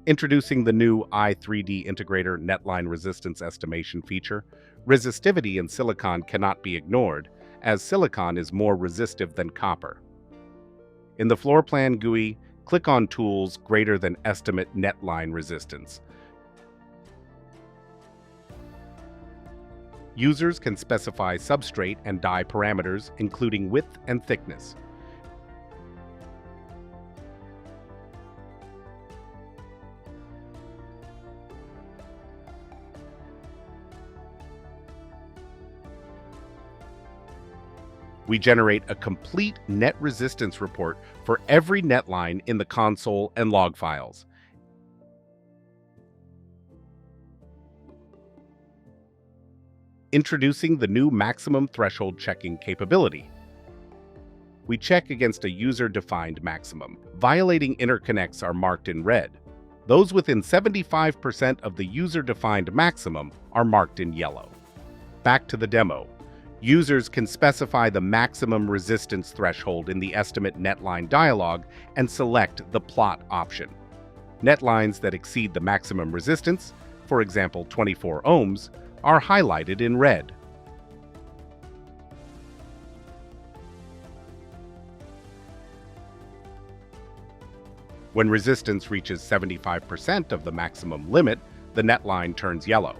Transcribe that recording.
Introducing the new i3D Integrator netline resistance estimation feature, resistivity in silicon cannot be ignored, as silicon is more resistive than copper. In the floor plan GUI, click on Tools greater than Estimate Netline Resistance. Users can specify substrate and die parameters, including width and thickness. We generate a complete net resistance report for every netline in the console and log files. Introducing the new maximum threshold checking capability. We check against a user-defined maximum. Violating interconnects are marked in red. Those within 75% of the user-defined maximum are marked in yellow. Back to the demo. Users can specify the maximum resistance threshold in the Estimate Netline dialog and select the Plot option. Netlines that exceed the maximum resistance, for example 24 ohms, are highlighted in red. When resistance reaches 75% of the maximum limit, the netline turns yellow.